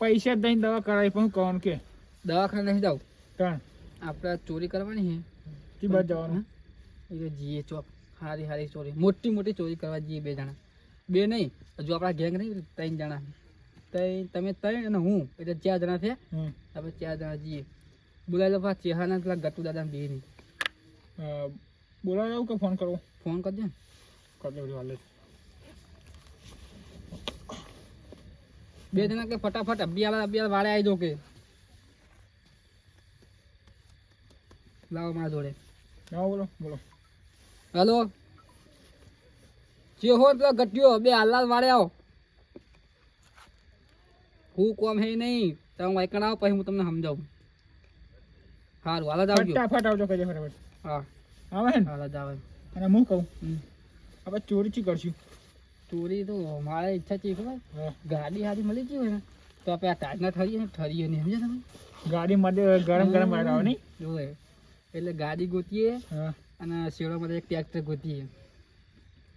પૈસા દઈને દવા કરાવી પણ કોણ કે દવાખાને નહીં જાવ ત્રણ આપણે ચોરી કરવાની છે કી બાદ જવાનું એ તો જીએ ચોક હારી હારી ચોરી મોટી મોટી ચોરી કરવા જઈએ બે જણા બે નહીં હજુ આપણા ગેંગ નહીં 3 જણા તમે 3 અને હું એટલે 4 જણા છે આપણે 4 જણા જઈએ બોલાવી લો પાછા ચેહાના પેલા ગટુ દાદા બે નહીં બોલાવી આવું કે ફોન કરવો ફોન કરજો ને કરજો હાલે બે જણા કે ફટાફટ અભિયાલ વાળે આવી દો કે લાવો મારા જોડે ના બોલો બોલો હેલો જે હો પેલા ગટ્યો બે હાલાલ વાળે આવો હું કોમ હે નહીં તમે વાયકણ આવો પછી હું તમને સમજાવું સારું હાલ જ આવજો ફટાફટ આવજો કહેજો ફટાફટ હા આવે ને હાલ જ આવે અને હું કહું આપણે ચોરી ચી કરશું ચોરી તો મારે ઈચ્છા છે ખબર હા ગાડી હારી મળી ગઈ હોય ને તો આપણે આ ટાજના ઠરીએ નહીં સમજ્યા તમે ગાડી માટે ગરમ ગરમ આવે નહીં જોવે એટલે ગાડી ગોતીએ હા અને શેડો માટે એક ટ્રેક્ટર ગોતીએ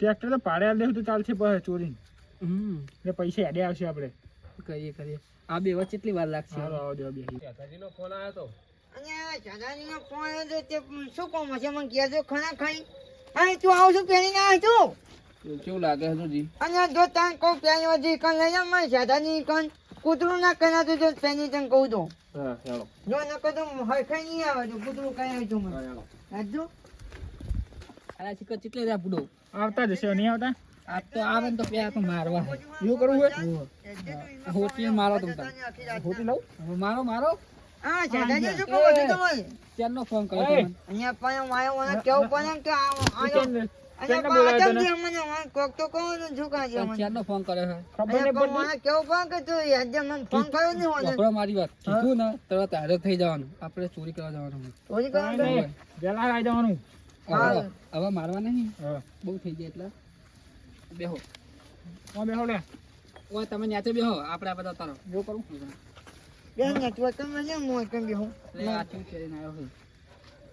ટ્રેક્ટર તો પાડે આલ દેવું તો ચાલશે પણ ચોરી એટલે પૈસા યાદે આવશે આપણે કરીએ આ બે વચ્ચે કેટલી વાર લાગશે સારું આવો દેવા બે દાદાજીનો ફોન આવ્યો તો અને દાદાજીનો ફોન આવ્યો તો તે શું કોમ હશે મને કહેજો ખરા ખાઈ હા તું આવશું પહેરીને આવ તું કેવું લાગે છે જી અને જો તને કહું પહેરી વધી કન લઈ જા મારે દાદાજી કન કૂતરું ના કના તું જો પહેરી તને કહું તો હા ચાલો જો ન કહું તો હરખાઈ નહીં આવે તો કૂતરું કઈ આવ્યું તું મને હાજો આ ચિકન ચીટલે રહ્યા બુડો આવતા જશે નહીં આવતા આ તો આવે ને તો પેલા તો મારવા એવું કરવું હોય હોટી મારો તમે હોટી લઉં હવે મારો હા દાદાજી શું કહું છું તમારે ચારનો ફોન કર્યો તમને અહીંયા પણ માયો મને કેવું પડે કે આયો અને બોલાવ્યો પાછળ જે મને કોક તો કહું છું શું કાજે મને ચારનો ફોન કર્યો છે ખબર નહીં પડતી મને કેવું પડે કે તું આજે મને ફોન કર્યો નહીં હોય વપરો મારી વાત કીધું ને તરત હાજર થઈ જવાનું આપણે ચોરી કરવા જવાનું ચોરી કરવાનું નહીં વેલા આવી જવાનું હવે મારવા નહીં હા બહુ થઈ જાય એટલે બેહો બેહો લે ઓય તમે ન્યાચે બેહો આપણે આ બધા તારો એવું કરું બેન ને તું તમે ને મોય કેમ બેહું એટલે આ ચૂ કરીને આવ્યો છે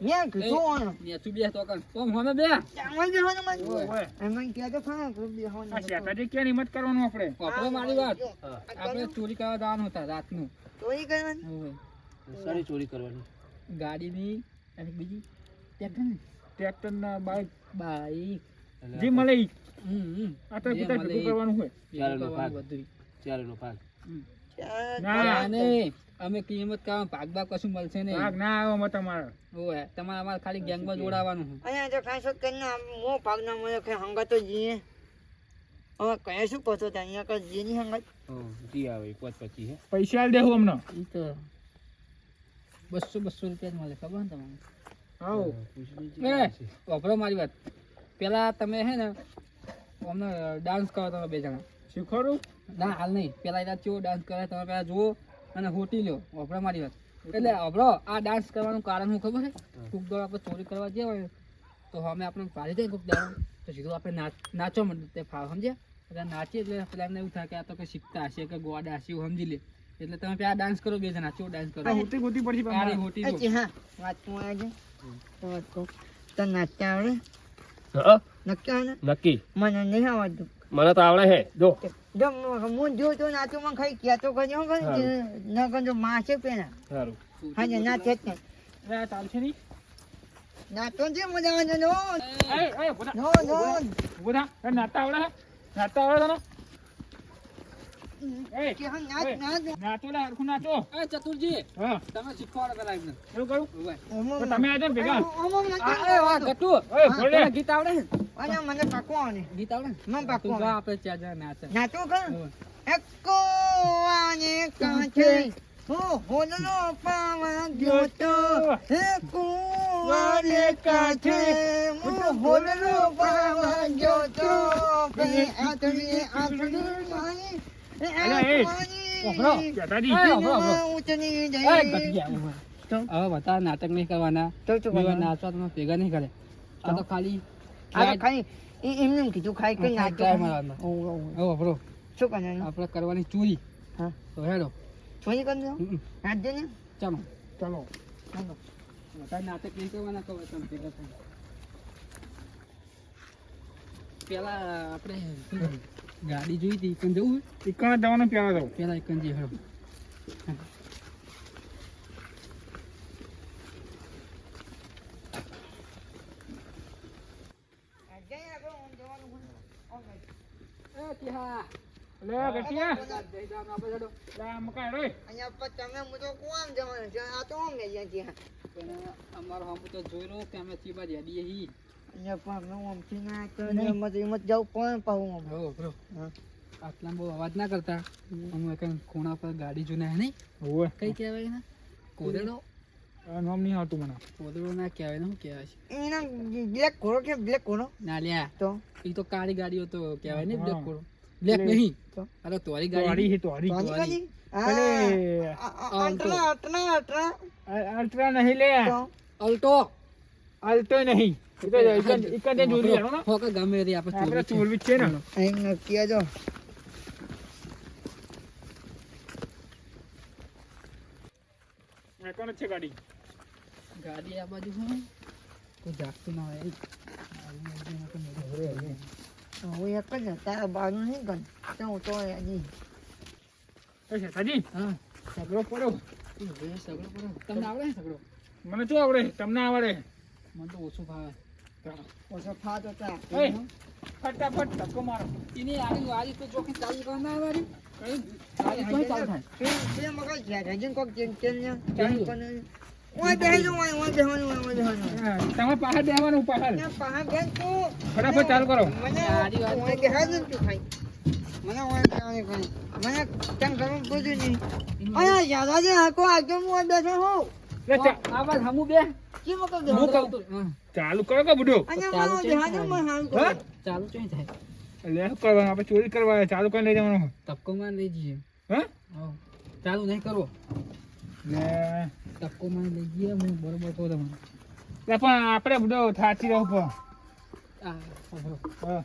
મેં કીધું ઓણ ન્યાચું બે તો કર ઓમ હમે બે ચાવલ બેહો ને મને ઓય એમ કે તો ખરા કે બેહો ને આ શેતાજી ક્યાં હિંમત કરવાનું આપણે વપરો મારી વાત આપણે ચોરી કરવા જવાનું હતા રાતનું ચોરી કરવાની ઓય સારી ચોરી કરવાની ગાડીની અને બીજી ટ્રેક્ટર ને ટ્રેક્ટર ના બાઈક બાઈક જે મળે ઈ. હમ આ તો કુતરા ભેગું કરવાનું હોય ચારેનો ભાગ. બધું ચારેનો ભાગ ના નહીં અમે કિંમત કામ ભાગ ભાગ કશું મળશે નહીં ભાગ ના આવ્યો મત તમારે ઓય તમારે અમારે ખાલી ગેંગમાં જોડાવાનું છે અહીંયા તો કાંઈ શું કરીને મો ભાગના મને કઈ હંગાતો જીએ હવે કયા શું પતો તા અહીંયા કઈ જીની હંગાત જી આવે 525 હે પૈસા આલ દેવું અમને ઈ તો 200 રૂપિયા જ મળે ખબર ને તમને આવો એ વાપરો મારી વાત પેલા તમે હે ને અમને ડાન્સ કરો તમે બે જણા શીખવાડું ના હાલ નહીં પેલા એના ચેવો ડાન્સ કરે તમે પેલા જુઓ અને હોટી લો વાપરો મારી વાત એટલે વાપરો આ ડાન્સ કરવાનું કારણ શું ખબર છે કોક દોડ આપણે ચોરી કરવા જઈએ હોય તો અમે આપણે પાડી જાય કોક દાડો તો સીધું આપણે નાચો મંડે તે ફાવ સમજ્યા એટલે નાચીએ એટલે પેલા એમને એવું થાય કે આ તો કંઈ શીખતા હશે કે ગોડા હશે એવું સમજી લે એટલે તમે પેલા ડાન્સ કરો બે જણા ચેવો ડાન્સ કરો હોતી ગોતી પડશે પણ તારી મારે. હોટી અચ્છી લો હા વાત તું આજે વાત કહું તને નાચતા આવડે નક્કી આવડે નક્કી મને નહીં આવડતું મને તો આવડે હે જો જો હું જો તો નાચું મને ખાઈ કહેતો કરજો ન કરજો માસે પેલા સારું હા ને નાચે જ નહીં આ ચાલશે નહીં નાચો છે મજા આવે નો એ બોલા નો નો બોલા એ નાતા આવડે હે? નાતા આવડે તને એ કે હા નાચ નાચ નાચો લે હરખું નાચો એ ચતુરજી હા તમે શીખવાડો પેલા એમને એવું કરું ઓય તો તમે આજે ને ભેગા ગટુ ઓય બોલે તને ગીત આવડે છે? અને મને પાકવા આવે ગીત આવડે મને તું પાકવા જા આવે આપણે ચાર જણા નાચે નાચો કર ઓય. એકો આને કાંઠે હો હોલનો પાવા ગયો તો એકો આને કાંઠે હું હોલનો પાવા ગયો તો પેલી આંતરી મારી ઓહરો. શેતાજી એ, ઓહરો, ઓહરો. ઉતરી એ, જઈ ગઠિયા, ઓય. હવે બધા નાટક નહીં કરવાના તો શું બીવા કરવાનું? નાચવા તમે ભેગા નહીં કરે આ તો ખાલી આ તો ખાઈ એમને કીધું ખાઈ કઈ નાચો ટ્રાય મારવાનો. હવે બરો શું કરવાનું આપણે કરવાની ચોરી હા તો હેડો ચોરી કરી દો હમ. નાચજો ને ચાલો ચાલો બધા નાટક નહીં કરવાના કહો તમે ભેગા થઈને. પેલા આપણે ગાડી જોઈ હતી એકન જવું ઇકણ જવાનું પ્યારા દઉં પેલા એકન જે હેડો જઈ આપણે ઓમ જવાનું હોય. ઓમ ભાઈ. એ ટીહા લે ગટિયા જઈ જાવ આપણે હેડો. લા મકાઈ રોય અહીંયા પર તમે હું તો કોમ જવાનું છે આ તો ઓમ લઈ જાય ત્યાં પણ અમારો હમ તો જોઈ રહ્યો કે અમે ચીબા રેડી હી. અહીંયા પણ હું ઓમથી ના કરે એમ જાઉં પણ પાઉં ઓમ હો બ્રો હા. આટલા બહુ અવાજ ના કરતા. અમે કઈ ખૂણા પર ગાડી જોને હે નહીં ઓવે કઈ કહેવાય ને કોદડો. આ નામ નહીં આવતું મને કોદડો ના કહેવાય ને શું કહેવાય છે એના બ્લેક ઘોડો કે બ્લેક ઘોડો ના લ્યા તો એ તો કાળી ગાડીઓ તો કહેવાય ને બ્લેક હા. કોડો. બ્લેક એટલે- નહીં તો અરે તોરી તોરી ગાડી હે તોરી તોની ગાડી? હા. પેલે અલ્ટ્રા અલ્ટ્રા અલ્ટ્રા અલ્ટ્રા નહીં લે તો અલ્ટો અલ્ટો નહીં ઇકન જોડી હેડો ને હોકે ગમે તે આપણે આપણે ચોરી ચોરવી જ છે ને અહીં નક્કી જો આ કોણ છે ગાડી ગાડી આ બાજુ હોય કોઈ જાગતું ના હોય હું એક જ તારા બાનું નહીં ગણ તો હું તો હજી એ શેઠાજી હા સગડો પડ્યો સગડો પડો તમને આવડે ને સગડો? મને શું આવડે તમને આવડે મને તો ઓછું ભાવે. ઓછો ફાટ હતા એ ફટાફટ ધક્કો મારો એની આરી તો ચોખ્ખી ચાલુ કરવા ના આવે આરી તો ચાલુ થાય. તે મગજ છે હજી કોક ચેન ને ચાલુ કરે ઓય બેહજો ઓય બેહવાનું હા, તમે પહાડ બેહવાનું પહાડ ને પહાડ બેન તું ફટાફટ ચાલુ કરો મને આરી વાત ઓય બેહાડ ને તું ખાઈ મને ઓય બેહવાની ખાઈ મને કેમ કરવું પૂછ્યું નહીં અયા યાદાજી આકો આગળ હું ઓય બેઠો હોઉં લે આ વાત હમુ બે કે મગજ હું બેહો કહું તો ચાલુ કરો કે બુડો અહીંયા ચાલુ હું છે બેહાડ હું હાલ હા? કરું ચાલુ ચોઈ થાય. લે શું કરવાનું આપણે ચોરી કરવા ચાલુ કરીને લઈ જવાનું તપકો માં લઈ જઈએ. હા હા ચાલુ નહીં કરવો. લે તપકો માં લઈ જઈએ હું બરોબર કહું તમને. લે પણ આપણે બુડો થાચી રહો પણ આ સાંભળો. હા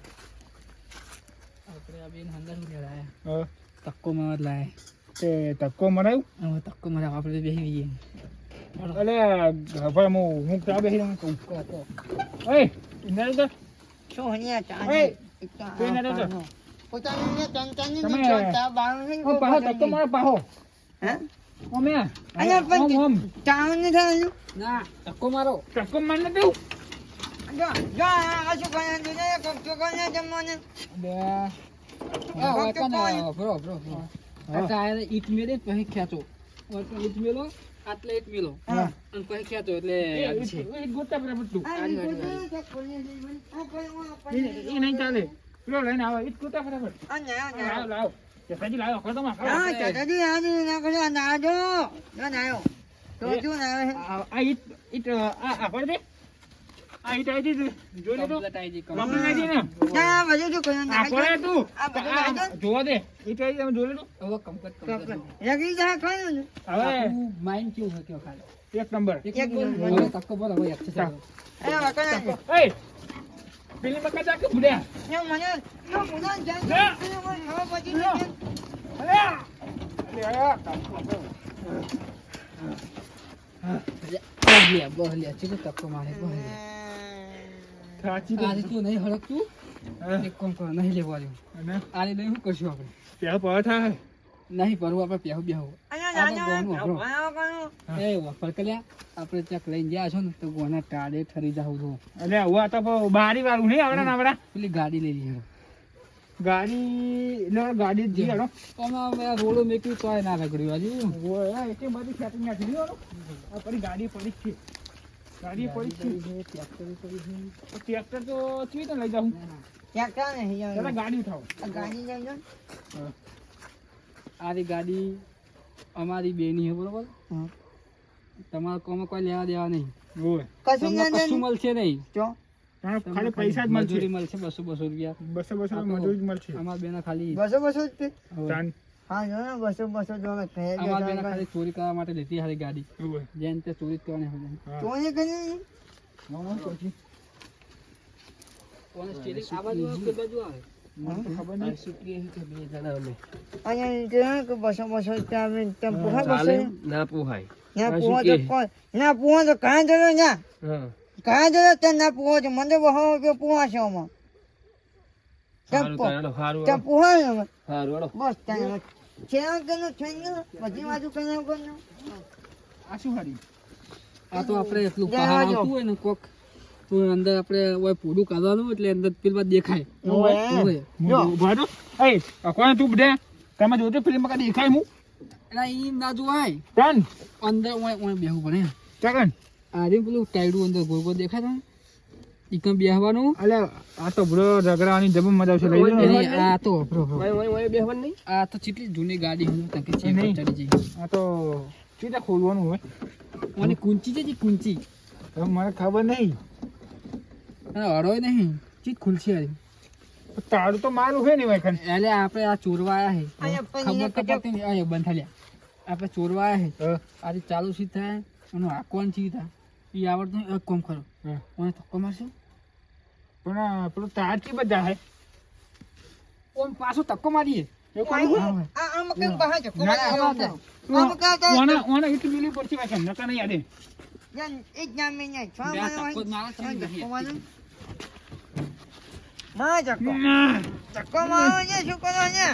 આપણે આ બેન અંદર લેડાયા હા તપકો માં જ લાયા. તે ધક્કો મરાયું હવે તપકો માં આપણે બેસી જઈએ. અલે ભાઈ હું ત્યાં બેસી રહું કહું કહો. ઓય ઇન્દર તો શું હનિયા ચા ઓય કોઈ ના રહેતો. પોતાની ને ચંચાની તમે- ને ચા બાળું નહીં ઓ પાહો ધક્કો મારો પાહો હે ઓમે અહીંયા પણ ઓમ ચા નહીં થાય ના તપકો મારો. ધક્કો મારને દઉં જો જો આ શું કરે છે ને કોક ચોકને જમવાને બે આ હોય કને બ્રો બ્રો બ્રો. આ ટાયર ઈટ મેલે પછી ખેંચો. ઓર તો ઈટ મેલો આટલે ઈટ મેલો હા. અને પછી ખેંચો એટલે યાદ છે. એ ગોતા પર બધું આ આની રીત વાળી. છે કોને જીવન આ કોઈ એ નહીં ચાલે પેલો લઈને આવો ઈ ગોતા ફટાફટ આ લાવ લાવ જસાજી લાવ ખરો તમે હા ચાચાજી આ ના કરે ના જો ના નાયો તો શું ના આવે આ ઈટ ઈટ આ પડ દે આ ઈટ આઈ દી જોઈ લે તો કમ્પ્લીટ આઈ જી કમ્પ્લીટ આઈ દી ને ના બધું શું કરે આ પડે તું આ બધું લાવી દો. જોવા દે ઈટ આઈ તમે જોઈ લે તું હવે કમ્પ્લીટ લગી જા ખાયું ને હવે માઇન્ડ કેવું હોય કયો ખાલી એક નંબર એક એક નંબર. નંબર. હવે તક્કો પર હવે એક છે ચાલો. એ વાકણા એ પેલી મકા જા કે બુડ્યા ને મને નો મુના જાન ના. મને ખાવા પછી ના. અલે આયા બહલિયા બહલિયા ચીકુ તક્કો મારે બહલિયા. સાચી આજે તું નહીં હળકતું એક કામ કરો નહીં લેવા દઉં. અને આને લઈ શું કરશું આપણે? ત્યાં પર થાય નહીં પરવું આપણે પહેવું બેહવું. અહીંયા આ તો નાના ગોનું ખાવા કરું એ વફર કર્યા આપણે ચક લઈને ગયા છો ને તો ગોના ટાળે ઠરી જાવ છો. અલે હું તો બારી વાળું નહીં આવડા નાવડા પેલી ગાડી લઈ લઈએ. ગાડી નો ગાડી જ હેડો આમાં મેં રોડો મેક્યું તોય ના રગડ્યું હજુ. ઓય એટલી બધી સેટિંગ નાખી દીધો આ પડી ગાડી પડી જ છે ગાડી પડી જ છે ટ્રેક્ટર તો ચીવી તો લઈ જાઉં ક્યાં ક્યાં નહીં ચાલો જવાનું ગાડી ઉઠાવો આ ગાડી લઈ જાઓ આરી ગાડી અમારી બેની છે બરોબર. હા. તમારે કોમાં કોઈ લેવા દેવા નહીં. ઓય કશું તમને ના કશું મળશે નહીં. જો તારે તમને ખાલી પૈસા જ મજૂરી મળશે મળશે 200 રૂપિયા. 200 મજૂરી જ મળશે અમારા બેના ખાલી બસો જ તે તાન હા જો ને બસો જો ને કહે અમારા બેના ખાલી ચોરી કરવા માટે લીધી હારી ગાડી. ઓય જેને તે ચોરી જ કરવાની હોય. હા તો ને કરી પછી કોને સ્ટીરિંગ આ બાજુ આવે કે બાજુ આવે? મને તો ખબર નહીં અહીંયા કે બસો ત્યાં ટેમ્પો હા બસો ના પોહાય ના પૂહો તો કોઈ ના પૂહો તો કાં જરો ના હા કાં જરો તે ના પૂહો છે મને બહુ કે પૂહા છે આમાં સારું ટેમ્પો તારો હારું ત્યાં પૂહા ને હારું બસ ત્યાં છેલ્લા વગરનું થઈ ગયું, બધી બાજુ કર્યા વગરનું. આ શું હારી આ તો આપણે એટલું જવા પહાડ દો. આવતું હોય ને કોક તો અંદર આપણે ઓય પૂરું કાઢવાનું એટલે અંદર પેલી વાત દેખાય ઓવે. ઓય. જો. ઉભા રહો. એ આ કોણ તું બધે તમે જોતો ફિલ્મ કાઢી દેખાય હું એટલે ઈ ના જોવાય તન અંદર ઓય ઓય બેહવું પડે ચકન આ રે પેલું ટાઈડું અંદર ગોળ ગોળ દેખાય તમને ઈકમ બેહવાનું અલે આ તો બ્રો રગડાની જબર મજા આવશે લઈ લો એની આ તો બ્રો બેહવાનું નહીં આ તો કેટલી જૂની ગાડી હું તકે છે નહીં. ચડી જઈ આ તો સીધા ખોલવાનું હોય મને કુંચી છે જી કુંચી હવે મને ખબર નહીં અને હરોય નહીં ચીજ ખુલશે અરે તારું તો મારું છે ને ભાઈ એટલે આપણે આ ચોરવા આયા અહીંયા છે પૈને ખબર તો પડતી નહીં અહીંયા બંધ થયા આપણે ચોરવા આયા છે આજે ચાલુ સી થાય એનું હાકવાનું સી થાય એ આવડતું એક કોમ ખરો મને ધક્કો મારશો પણ આ પેલું તાર થી બધા હે ઓમ પાછો ધક્કો મારીએ એવું કાંઈ હોય? આમ કેમ બહાર જકો ના, ના, મારે આમ કાં ઓના એટલું મિલી પડશે ભાઈ નકા નહીં યાદે એક નામ નહીં છ બે મને ધક્કો જ મારે છે ને ધક્કો નહીં. મારું માં ધક્કો મારો ને શું કરો ને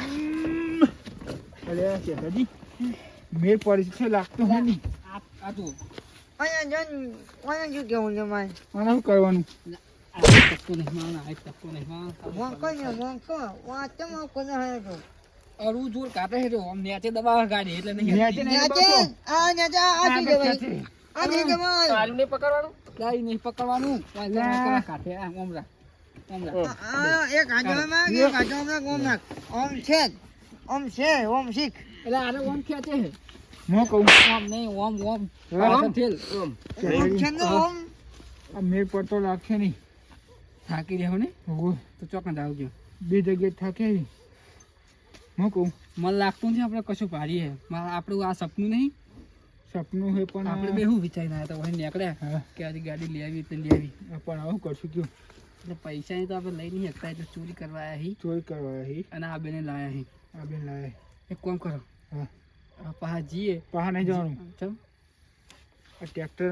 અરે શેઠાજી મેર પડી છે લાગતું હોય નહીં આ તું અહીંયા જન કોને શું કેવું છે મારે આને શું કરવાનું આ ધક્કો નહીં મારવાનો, આ ધક્કો નહીં મારવાનો. મોકો ને મોકો વાતમાં કોને હે તો અરું જોર કાઢે છે આમ નેચે દબાવે ગાડી એટલે નહીં નેચે નહીં. નેચે આ શું કહેવાય આ નહીં કહેવાય તારું નહીં પકડવાનું ગાડી નહીં પકડવાનું કાઢે આમ ઓમ રાખ ઓમ રાખ આ એક હાજરમાં એક હાજરમાં કોમ નાખ ઓમ શીખ એટલે આરે ઓમ ખેંચે છે હું કહું ઓમ નહીં ઓમ ઓમ હા. પાછળ ઠેલ. ઓમ છે ને ઓમ આ મેર પડતો લાગશે નહીં થાકી રહ્યો ને ઓહો, તો ચોકન આવજો બે જગ્યાએ થાકે હું કહું મને લાગતું નથી આપણે કશું ભારીએ આપણું આ સપનું નહીં સપનું છે પણ આપણે બે શું વિચારીને આવ્યા હતા વહી નીકળ્યા હા, કે આજે ગાડી લઈ આવી તો લઈ આવી પણ આવું કરશું કયું એટલે પૈસાની તો આપણે લઈ નહીં શકતા એટલે ચોરી કરવા આવ્યા હી ચોરી કરવા હી અને આ બેને લાયા હી આ બેન લાવે એક કામ કરો હા આ પાહા જઈએ પહા નહીં જવાનું ચમ આ ટ્રેક્ટર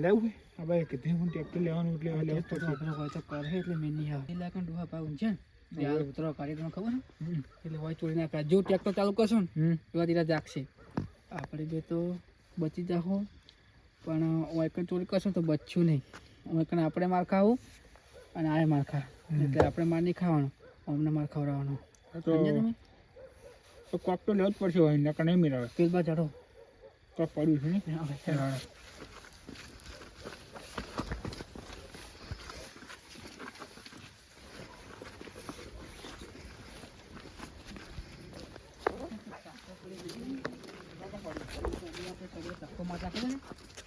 લેવું છે હવે કીધું હું ટ્રેક્ટર લેવાનું એટલે હવે લેવું તો પડશે આપણો હોય તો કરે એટલે મેં નહીં આવે એટલે કંઈ ડોહા પાવું છે ને યાર ઉતરો કાર્યક્રમ ખબર છે હમ. એટલે હોય ચોરી ના કરે જો ટ્રેક્ટર ચાલુ કરશો ને હમ. એવા ધીરા જાગશે આપણે બે તો બચી જાહો પણ ઓયકન ચોરી કરશો તો બચ્યું નહીં ઓયકન આપણે માર ખાવું અને આ માર ખા એટલે આપણે માર નહીં ખાવાનો અમને માર ખવડાવવાનો તો સમજ્યા તમે તો કોક તો લેવું જ પડશે હોય નકર નહીં મેળવે પેલ બા ચડો કોક પડ્યું છે ને હવે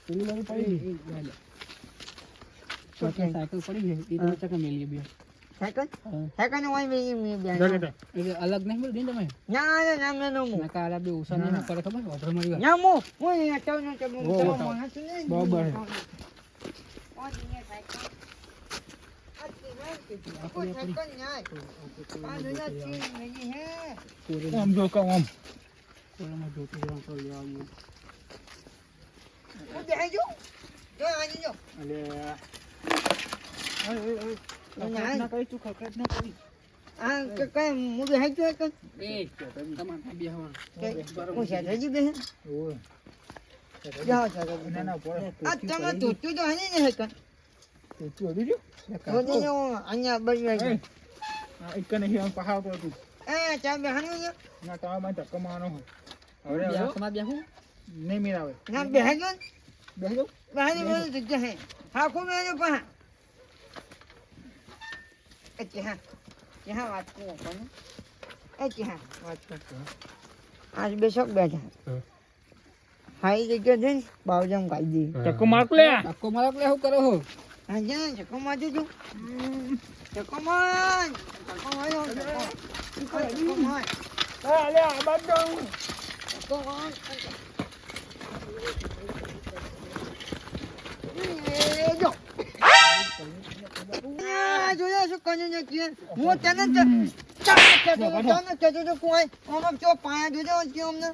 પેલી બાજુ પડી ગઈ. સાયકલ પડી છે એ તો ચકન મેલીએ બે સાયકલ હોય લે, લે, લે. એટલે અલગ નહીં બોલ તમે ના નામ ના મો નકા આલા બે ઉષા નહીં કરે ખબર ઓઢો મળી વાત ના મો હું અહીંયા ચાવ ના ચાવ બહુ ચાવ બતાવો. માણસ નહીં બરાબર છે. આમ જો કહું આમ કોરામાં જોતી જવાનું તો લેવા આવ્યું અલે ના કરી તું ખકડાટ ના કરી એ તમારે બે હવાનું ઓય ના ના પડે તું અડી જો આ એક નહીં આમ પહાડ પર તું ના તારા માં ધક્કો મારવાનો હોય હવે હવે તમારે બેહું નહીં મેળાવે બેસજો આજ બેસક બેઠા હાઈ જગ્યા છે ને બાવજામ કાઢી દી ધક્કો માર લે ધક્કો મારો એટલે શું કરો હો હા જા ચકો મારજો તું ચકો માર ચકો માર્યો ચકો માર અલે આ બાદ દો ચકો માર એ જો આ જોયા શું કને ને કે હું તને તો કોઈ આમ જો પાયા જોજો કે અમને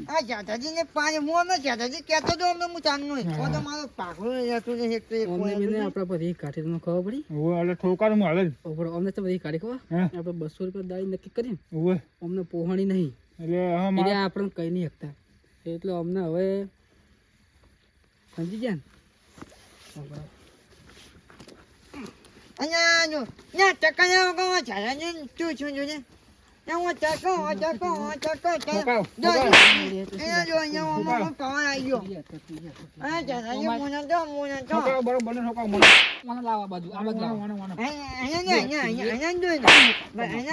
આ જાતાજી ને પાણી હું અમે જાતાજી કહેતો તો અમને હું ચાંદનો તો મારો પાકડો રહેતું ને એક તો એક અમને બેને આપણા પર એક કાઢી તમને ખબર પડી ઓય અલે ઠોકાર હું હાલે ઉપર અમને તો બધી કાઢી ખબર હા આપણે 200 રૂપિયા દાઈ નક્કી કરી ઓય અમને પોહાણી નહીં એટલે હા એટલે મારે આપણને કઈ નહીં શકતા એટલે અમને હવે સમજી ગયા ને અહીંયા જો ત્યાં ટકાના વગર ઝાલાને શું છું જોજે ત્યાં હું ટકો ઠોકાવ, જો ઠોકાવ. અહીંયા જો અહીંયા ઓમાં પવન આવી ગયો આ ઝાલાજી મોના તો ઠોકાવ બરોબર ને ઠોકાવ મને મને લાવો આ બાજુ આ બાજુ લાવો અહીંયા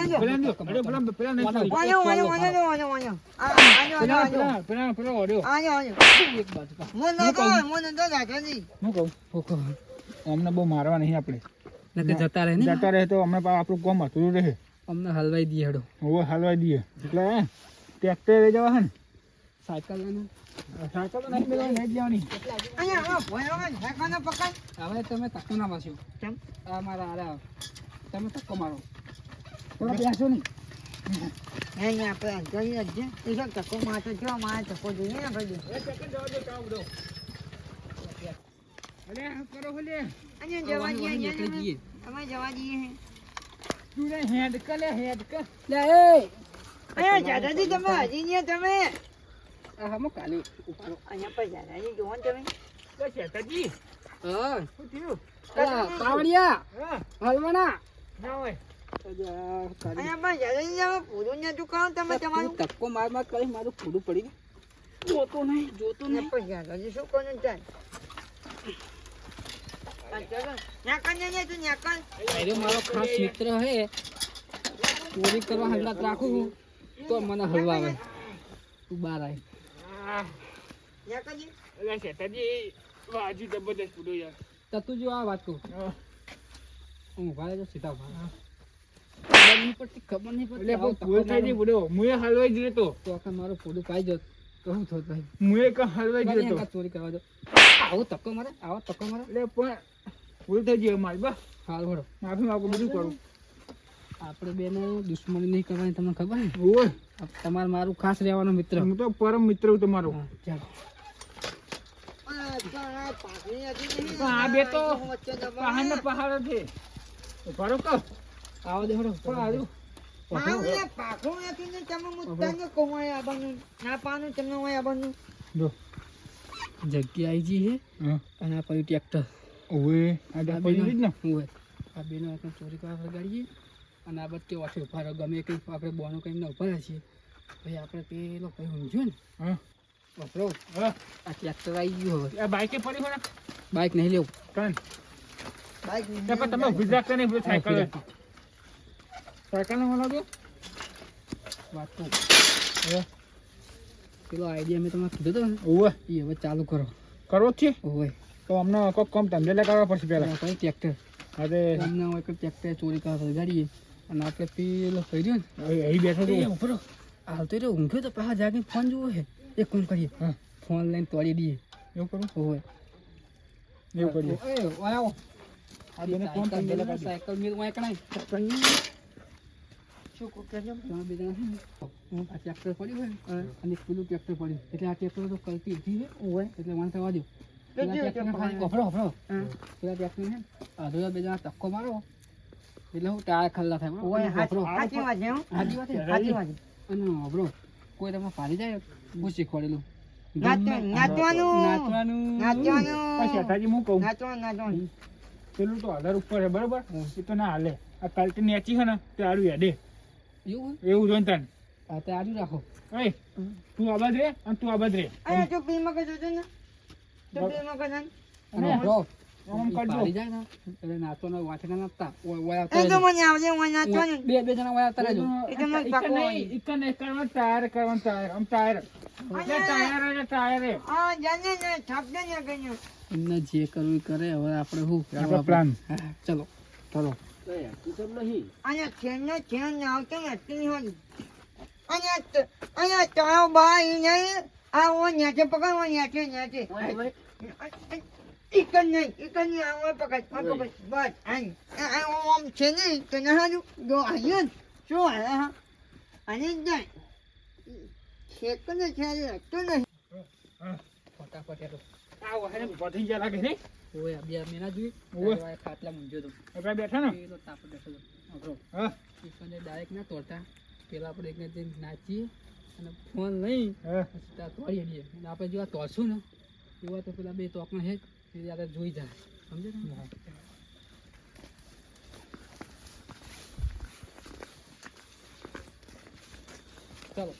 જો પેલા જો અરે પેલા નહીં ચાલી. પેલા ઓર્યો એક બાજુ પા. હું કહું ફોકો અમને બહુ મારવા નહીં આપણે નકર જતા રહે ને જતા રહે તો અમને આપણું કોમ અધૂરું રહે અમને હલવાઈ દઈએ હેડો હવે હાલવાઈ દઈએ એટલે ટ્રેક્ટર લઈ જવા હે ને સાયકલ લઈને સાયકલ તો નહીં લેવાની, નહીં જ લેવાની. હવે તમે ધક્કો ના મારશો કેમ? આ મારા આરા તમે ધક્કો મારો થોડા બેસો નહીં અરે આ કરો ભલે નીકળી જઈએ તું ને હેડ કર હેડ કર લે એ તમે હજી ને તમે આ હમો કાલે ઉપાડો અહીંયા પર દાદાજી જોવો ને તમે બસ શેઠાજી હા શું થયું અલા, પાવડિયા હા હલવાના ના હોય અજા, કાલે. અહીંયા પર દાદાજી તમે પૂરું ને તું કામ તમે તું તમારું ધક્કો માર માર કરી મારું ફૂડું પડી ગયું જોતો નહીં પર દાદાજી શું કરવાનું ચાલ અરે મારો ખાસ મિત્ર હે ચોરી કરવા હંગાત રાખું છું, તો મને હલવા આવે તું બહાર આવે અરે શેઠાજી વાજુ જબરદસ્ત પૂડો યાર તો તું જો આ વાત કહું હા. હું ઉભા રહેજો સીધા ઉભા ખબર નહીં પડતી ખબર નહીં પડતી એટલે આવો બહુ ભૂલ થઈ ગઈ ધક્કો પૂડો મુએ હલવાઈ જ રહેતો તો આખા મારું ફોડું પાઈ જત તો શું થતું ભાઈ મુએ ક હલવાઈ જ મારી રહેતો હંગાત ચોરી કરવા દો આવો ધક્કો મારે એટલે પણ ભૂલ થઈ ગઈ મારી બસ હાલ વળો માફી માંગુ બધું કરું આપણે બેને દુશ્મની નહીં કરવાની તમને ખબર ને ઓય તમારે મારું ખાસ રહેવાનો મિત્ર હું તો પરમ મિત્ર હું તમારો હા, ચાલો પણ આ બે તો પહાડ ને પહાડ છે ભરો કહો આવો દે હળો પહાડું જો જગ્યા આવી ગઈ છે હા અને આ પડ્યું ટ્રેક્ટર ઓય આ તો પડી જ ને હોય આ બેનો આપણે ચોરી કરવા લગાડીએ અને આ બધે વાઠે ઉભા રહો ગમે કંઈ આપણે બોનો કરીને ઉભા રહ્યા છીએ ભાઈ આપણે પેલો ભાઈ ઊંઘ્યો ને હા વાપરો હા આ ટ્રેક્ટર આવી ગયું હવે આ બાઈકે પડી હોય ને બાઇક નહીં લેવું કન તે પણ તમે ગુજરાત નહીં પેલું સાયકલ હતી સાયકલ ને મળો દો વાત કહું હવે પેલો આઈડિયા મેં તમને કીધો હતો ને ઓય એ હવે ચાલુ કરો કરવો જ છે હોય તો અમને કોઈક કામ ધંધે લગાવવા પડશે પહેલા આપણે ટ્રેક્ટર અરે અમને હોય કે ટ્રેક્ટર ચોરી કરવા લગાડીએ અને આપણે પેલો કર્યો ને અહીં બેઠો એ તો ઉભરો હાલ તો એ ઊંઘ્યો તો પાછા જાગીને ફોન જોવો છે એક કામ કરીએ હા ફોન લઈને તોડી દઈએ એવું કરું હોય એવું કરીએ એ આવો આ બેને ફોન ધંધે લગાવી દે. સાયકલ મેં વાય કણાય શું કો કરજો તમે બે જણા છે ને આ ટ્રેક્ટર પડ્યું હોય ને અને એક પેલું ટ્રેક્ટર પડ્યું એટલે આ ટ્રેક્ટર તો કલતી હતી છે હોય એટલે મને થવા દો પેલા ટ્રેક્ટરને ખાલી ઓફરો પેલા ટ્રેક્ટરને છે ને અધૂરા બે જણા ધક્કો મારો એટલે હું ટાયર ખલ્લા થાય બરોબર? સાચી વાત છે. અને ઓફરો કોઈ તમે ફાડી જાય બહુ શીખવાડેલું નાચવાનું પણ શેઠાજી હું કહું પેલું તો 1000 ઉપર છે બરોબર એ તો ના હાલે આ કાલટી નેચી છે ને તે આડું હેડે એવું એવું જોઈને તને હા તો આજુ રાખો ઓય તું આબાદ રે અને તું આબાદ રે અને ઓફરો આમ કરજો ફાડી જાય ને એટલે નાચવાનો વાંચના નાચતા ઓય આવતા રહેજો. બે જણા ઓય આવતા રહેજો ઈકન નહીં કરવાનું ટાયર આમ ટાયર એમને જે કરવું એ કરે હવે આપણે શું આપણો plan. હા, ચલો ચલો ફટાફટ હેડો. આવો હે પતી ગયા લાગે છે ઓય આ બે મહિના જોઈ ઓવે. ઓય ખાટલા મૂંઝ્યો તો આપણે બેઠા ને પેલો તાપ બેઠો તો આપણો હા ઈકને ડાયરેક્ટ ના તોડતા પેલા આપણે એકને જઈને નાચીએ અને ફોન નહીં હા. પછી ત્યાં તોડી દઈએ અને આપણે જેવા તોડશું ને એવા તો પેલા બે તોકમાં હે એ યારે જોઈ જાય સમજે તમે? ચાલો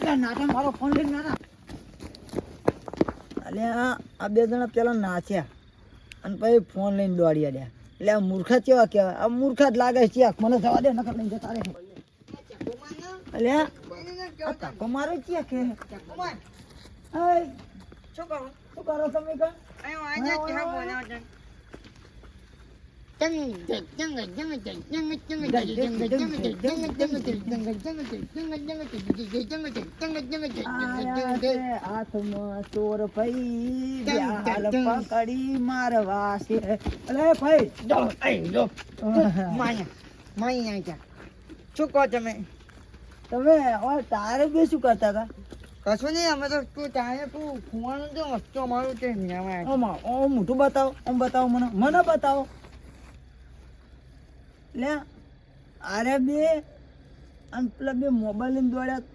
અલ્યા નાટા મારો ફોન લઈને નાટા. અલ્યા આ બે જણા પેલા નાચ્યા અને પછી ફોન લઈને દોડી આડ્યા. એટલે આ મૂર્ખા કેવા કહેવાય? આ મૂર્ખા જ લાગે છે. મને જવા દે નકર લઈને જતા રહે. અલ્યા આ ધક્કો મારો છે કે શું કરો તમે કાં? હાથમાં ચોર ભાઈ હાલ પકડી મારવા છે. અલે ભાઈ શું કહો તમે? તમે તારે બે શું કરતા હતા? કશું નહીં, અમે તો તું તારે તું ખુવાનું તો વસ્તુ અમારું છે. મોટું બતાવો, આમ બતાવો, મને બતાવો. લે આરે બે અને પેલા બે મોબાઈલ લઈને દોડ્યા.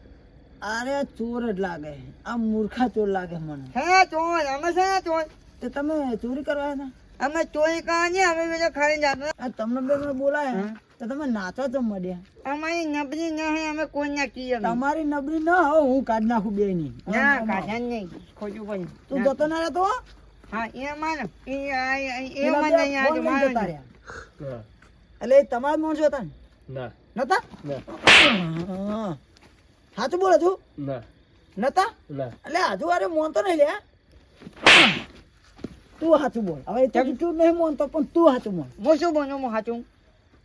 આરે ચોર જ લાગે, આ મૂર્ખા ચોર લાગે મને. હે ચોર? અમે છે ને ચોર? તો તમે ચોરી કરવા હતા? અમે ચોરી કરવા નહીં, અમે બધા ખાલી જાતા. તમને બે મને બોલાયા તો તમે નાચો તો મળ્યા. અમારી નબળી ના હે, અમે કોઈ ના કીએ. તમારી નબળી ના હો, હું કાઢ નાખું બે ની. ના કાઢા નહીં, ખોટું પડ્યું. તું જતો ના રહેતો? હા એ માને એ મને અહીંયા મારે એટલે તમારા માણસો હતા ને? ના નતા? ના સાચું બોલો છું? ના નતા? ના એટલે હજુ અરે મોનતો નહીં લે. તું સાચું બોલ. હવે તું નહીં મોનતો પણ તું સાચું બોલ. હું શું બોલું? હું સાચું.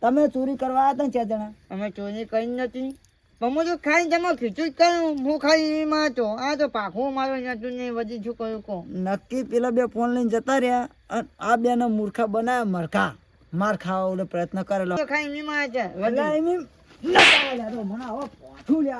તમે ચોરી કરવા આવ્યા હતા ને 4 જણા? અમે ચોરી કરી નથી. પણ હું તો ખાઈ જમા ખીચું જ કર્યું. હું ખાઈ માં હતો. આ તો પાખું મારો નતું ને બધી શું કર્યું કહો. નક્કી પેલા બે ફોન લઈને જતા રહ્યા અને આ બે ના મૂર્ખા બનાવ્યા. મરખા માર ખાવા પ્રયત્ન કરેલો. ખાઈ માં છે મને આવો પાઠું લે.